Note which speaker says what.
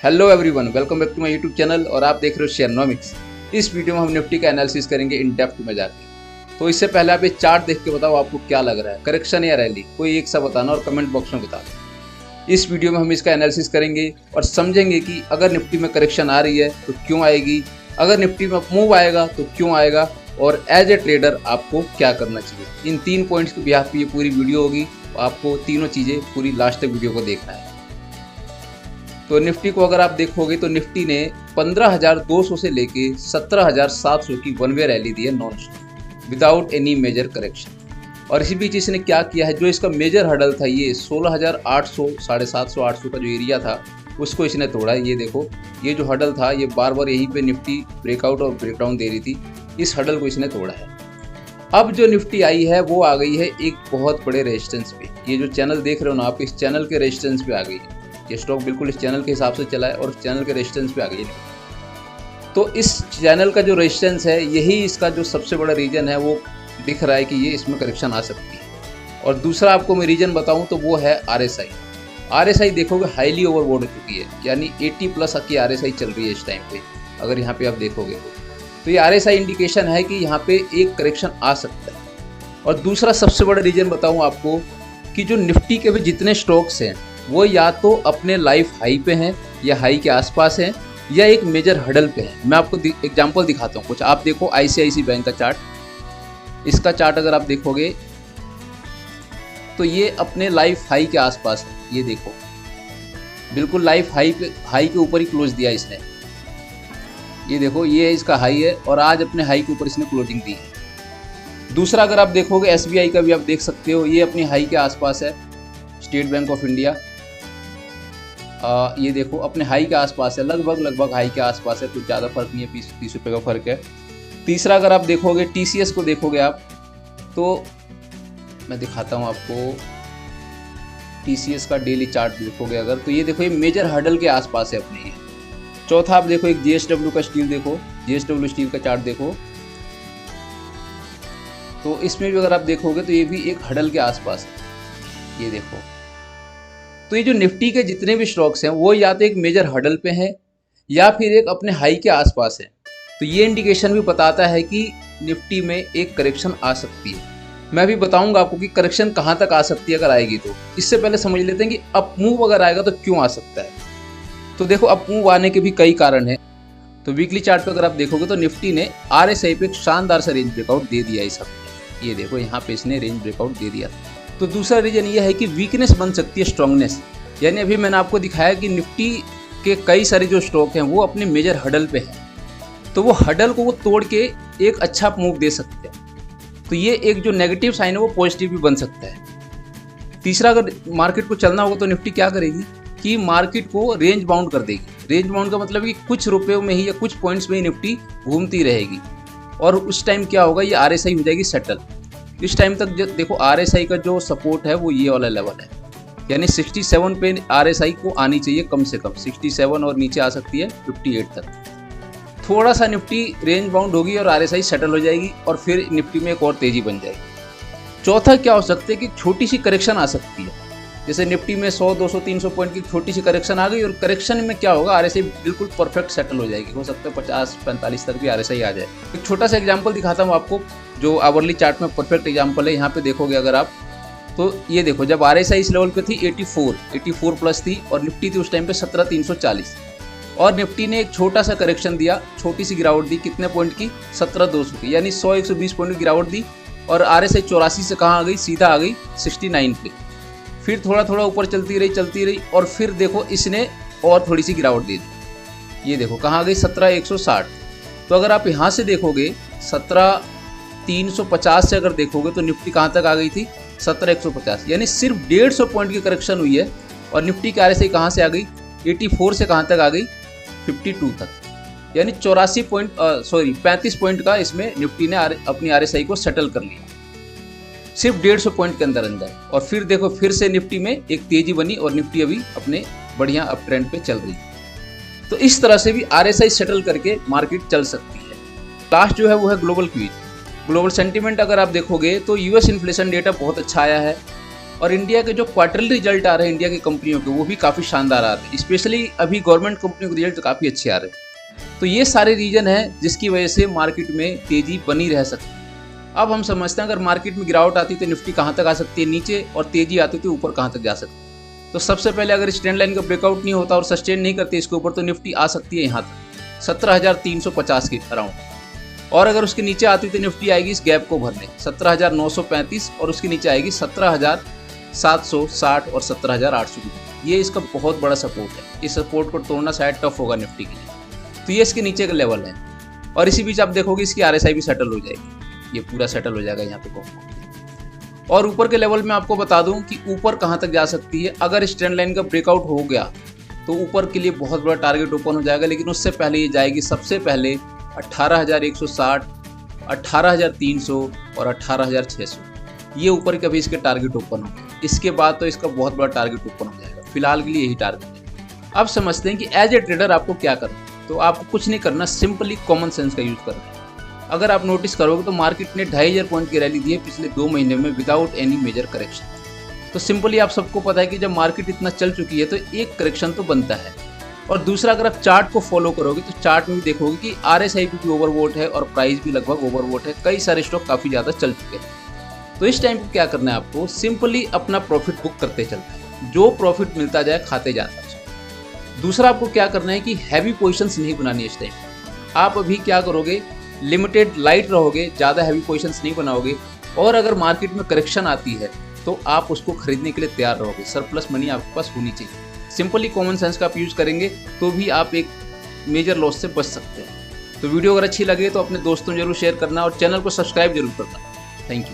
Speaker 1: Hello everyone, welcome back to my YouTube channel और आप देख रहे हो शेयरनॉमिक्स। इस वीडियो में हम निफ्टी का एनालिसिस करेंगे इन डेप्थ में जाके। तो इससे पहले आप ये चार्ट देख के बताओ आपको क्या लग रहा है, करेक्शन या रैली, कोई एक सा बताना और कमेंट बॉक्स में बता दो। इस वीडियो में हम इसका एनालिसिस करेंगे और समझेंगे कि अगर निफ्टी में करेक्शन आ रही है तो क्यों आएगी, अगर निफ्टी में मूव आएगा तो क्यों आएगा, और एज ए ट्रेडर आपको क्या करना चाहिए। इन 3 पॉइंट्स के बिहाफ पे ये पूरी वीडियो होगी। आपको तीनों चीज़ें पूरी लास्ट तक वीडियो को देखना है। तो निफ्टी को अगर आप देखोगे तो निफ्टी ने 15,200 से लेके 17,700 की वन वे रैली दी है non stop without any major correction. और इसी बीच इसने क्या किया है, जो इसका मेजर हडल था ये 16,800 750 800 का जो एरिया था उसको इसने तोड़ा है। ये देखो, ये जो हडल था ये बार बार यहीं पे निफ्टी ब्रेकआउट और ब्रेकडाउन दे रही थी, इस हडल को इसने तोड़ा है। अब जो निफ्टी आई है वो आ गई है एक बहुत बड़े रेजिस्टेंस पे। ये जो चैनल देख रहे हो ना आप, इस चैनल के रेजिस्टेंस पे आ गई है। ये स्टॉक बिल्कुल इस चैनल के हिसाब से चला है और इस चैनल के रेजिस्टेंस पे आ गई है। तो इस चैनल का जो रेजिस्टेंस है यही इसका जो सबसे बड़ा रीजन है, वो दिख रहा है कि ये इसमें करेक्शन आ सकती है। और दूसरा आपको मैं रीजन बताऊं तो वो है RSI। RSI देखोगे हाईली ओवरबॉट हो चुकी है, यानी 80+ की RSI चल रही है इस टाइम पे। अगर यहाँ पे आप देखोगे तो ये RSI इंडिकेशन है कि यहाँ पे एक करेक्शन आ सकता है। और दूसरा सबसे बड़ा रीजन बताऊँ आपको कि जो निफ्टी के भी जितने स्टॉक्स हैं वो या तो अपने लाइफ हाई पे हैं या हाई के आसपास हैं या एक मेजर हडल पे हैं। मैं आपको एग्जांपल दिखाता हूँ कुछ। आप देखो ICICI बैंक का चार्ट, इसका चार्ट अगर आप देखोगे तो ये अपने लाइफ हाई के आसपास है। ये देखो बिल्कुल लाइफ हाई के ऊपर ही क्लोज दिया इसने। ये देखो ये इसका हाई है और आज अपने हाई के ऊपर इसने क्लोजिंग दी है। दूसरा अगर आप देखोगे SBI का भी आप देख सकते हो, ये अपनी हाई के आसपास है। स्टेट बैंक ऑफ इंडिया ये देखो अपने हाई के आसपास है, लगभग हाई के आसपास है, कुछ ज़्यादा फर्क नहीं है, 20-30 रुपये का फर्क है। तीसरा अगर आप देखोगे TCS को देखोगे आप, तो मैं दिखाता हूँ आपको TCS का डेली चार्ट देखोगे अगर, तो ये देखो ये मेजर हर्डल के आसपास है अपने। ये चौथा आप देखो एक JSW का स्टील देखो, JSW स्टील का चार्ट देखो, तो इसमें भी अगर आप देखोगे तो ये भी एक हर्डल के आसपास है। ये देखो, तो ये जो निफ्टी के जितने भी स्टॉक्स हैं वो या तो एक मेजर हर्डल पे हैं या फिर एक अपने हाई के आसपास है। तो ये इंडिकेशन भी बताता है कि निफ्टी में एक करेक्शन आ सकती है। मैं भी बताऊंगा आपको कि करेक्शन कहाँ तक आ सकती है अगर आएगी तो। इससे पहले समझ लेते हैं कि अप मूव अगर आएगा तो क्यों आ सकता है। तो देखो अप मूव आने के भी कई कारण हैं। तो वीकली चार्ट पर अगर आप देखोगे तो निफ्टी ने RSI पे एक शानदार सा रेंज ब्रेकआउट दे दिया इस हफ्ते। ये देखो यहाँ पे इसने रेंज ब्रेकआउट दे दिया। तो दूसरा रीजन ये है कि वीकनेस बन सकती है स्ट्रांगनेस। यानी अभी मैंने आपको दिखाया कि निफ्टी के कई सारे जो स्टॉक हैं वो अपने मेजर हडल पे हैं, तो वो हडल को वो तोड़ के एक अच्छा मूव दे सकते हैं। तो ये एक जो नेगेटिव साइन है वो पॉजिटिव भी बन सकता है। तीसरा, अगर मार्केट को चलना होगा तो निफ्टी क्या करेगी कि मार्केट को रेंज बाउंड कर देगी। रेंज बाउंड का मतलब है कि कुछ रुपयों में ही या कुछ पॉइंट्स में ही निफ्टी घूमती रहेगी और उस टाइम क्या होगा, ये RSI हो जाएगी सेटल। इस टाइम तक देखो RSI का जो सपोर्ट है वो ये वाला लेवल है, यानी 67 पे RSI को आनी चाहिए कम से कम 67, और नीचे आ सकती है 58 तक। थोड़ा सा निफ्टी रेंज बाउंड होगी और RSI सेटल हो जाएगी और फिर निफ्टी में एक और तेजी बन जाएगी। चौथा क्या हो सकता है कि छोटी सी करेक्शन आ सकती है, जैसे निफ्टी में 100 200 300 पॉइंट की छोटी सी करेक्शन आ गई और करेक्शन में क्या होगा, RSI बिल्कुल परफेक्ट सेटल हो जाएगी। हो सकता है 50-45 तक भी RSI आ जाए। एक छोटा सा एग्जांपल दिखाता हूँ आपको, जो आवरली चार्ट में परफेक्ट एग्जांपल है। यहाँ पे देखोगे अगर आप, तो ये देखो जब RSI इस लेवल पे थी 84 प्लस थी और निफ्टी थी उस टाइम पे 17,340, और निफ्टी ने एक छोटा सा करेक्शन दिया, छोटी सी गिरावट दी, कितने पॉइंट की, 17,200 की, यानी 100-120 पॉइंट की गिरावट दी। और RSI 84 से कहाँ आ गई, सीधा आ गई 69 पे। फिर थोड़ा थोड़ा ऊपर चलती रही और फिर देखो इसने और थोड़ी सी गिरावट दे दी। ये देखो कहाँ आ गई, 17,160। तो अगर आप यहाँ से देखोगे 17,350 से अगर देखोगे तो निफ्टी कहाँ तक आ गई थी, 17,150, यानी सिर्फ 150 पॉइंट की करेक्शन हुई है। और निफ्टी की RSI कहाँ से आ गई, 84 से कहाँ तक आ गई, 52 तक, यानी 35 पॉइंट का इसमें निफ्टी ने अपनी RSI को सेटल कर लिया सिर्फ 150 पॉइंट के अंदर। और फिर देखो फिर से निफ्टी में एक तेजी बनी और निफ्टी अभी अपने बढ़िया अप ट्रेंड पे चल रही है। तो इस तरह से भी RSI सेटल करके मार्केट चल सकती है। लास्ट जो है वो है ग्लोबल क्विज। ग्लोबल सेंटीमेंट अगर आप देखोगे तो US इन्फ्लेशन डेटा बहुत अच्छा आया है और इंडिया के जो क्वार्टरली रिजल्ट आ रहे हैं इंडिया की कंपनियों के, वो भी काफ़ी शानदार आ रहे हैं। स्पेशली अभी गवर्नमेंट कंपनियों के रिजल्ट काफ़ी अच्छे आ रहे हैं। तो ये सारे रीजन हैं जिसकी वजह से मार्केट में तेज़ी बनी रह सकती है। अब हम समझते हैं अगर मार्केट में गिरावट आती तो निफ्टी कहाँ तक आ सकती है नीचे, और तेज़ी आती तो ऊपर कहाँ तक जा सकती है। तो सबसे पहले अगर इस ट्रेंड लाइन का ब्रेकआउट नहीं होता और सस्टेन नहीं करती इसके ऊपर, तो निफ्टी आ सकती है यहाँ तक 17,350 के अराउंड। और अगर उसके नीचे आती तो निफ्टी आएगी इस गैप को भरने 17,935, और उसके नीचे आएगी 17,760 और 17,800 की। ये इसका बहुत बड़ा सपोर्ट है। इस सपोर्ट को तोड़ना शायद टफ होगा निफ्टी के लिए। तो ये इसके नीचे का लेवल है। और इसी बीच आप देखोगे इसकी RSI भी सेटल हो जाएगी, ये पूरा सेटल हो जाएगा यहाँ पे। और ऊपर के लेवल में आपको बता दूं कि ऊपर कहाँ तक जा सकती है। अगर इस ट्रेंड लाइन का ब्रेकआउट हो गया तो ऊपर के लिए बहुत बड़ा टारगेट ओपन हो जाएगा, लेकिन उससे पहले ये जाएगी सबसे पहले 18,160, 18,300 और 18,600। ये ऊपर कभी इसके टारगेट ओपन हो गए, इसके बाद तो इसका बहुत बड़ा टारगेट ओपन हो जाएगा। फिलहाल के लिए यही टारगेट है। अब समझते हैं कि एज ए ट्रेडर आपको क्या करना है। तो आपको कुछ नहीं करना, सिंपली कॉमन सेंस का यूज़ करना है। अगर आप नोटिस करोगे तो मार्केट ने 2,500 पॉइंट की रैली दी है पिछले 2 महीने में विदाउट एनी मेजर करेक्शन। तो सिंपली आप सबको पता है कि जब मार्केट इतना चल चुकी है तो एक करेक्शन तो बनता है। और दूसरा, अगर आप चार्ट को फॉलो करोगे तो चार्ट में भी देखोगे कि RSI भी ओवरवोट है और प्राइस भी लगभग ओवरवोट है। कई सारे स्टॉक काफ़ी ज़्यादा चल चुके हैं। तो इस टाइम पर क्या करना है आपको, सिंपली अपना प्रॉफिट बुक करते चलना है। जो प्रॉफिट मिलता जाए खाते जाना है। दूसरा, आपको क्या करना है कि हैवी पोजिशंस नहीं बनानी इस टाइम। आप अभी क्या करोगे, लिमिटेड लाइट रहोगे, ज़्यादा हैवी पोजीशंस नहीं बनाओगे। और अगर मार्केट में करेक्शन आती है तो आप उसको खरीदने के लिए तैयार रहोगे। सरप्लस मनी आपके पास होनी चाहिए। सिंपली कॉमन सेंस का आप यूज़ करेंगे तो भी आप एक मेजर लॉस से बच सकते हैं। तो वीडियो अगर अच्छी लगे तो अपने दोस्तों जरूर शेयर करना और चैनल को सब्सक्राइब जरूर करना। Thank you.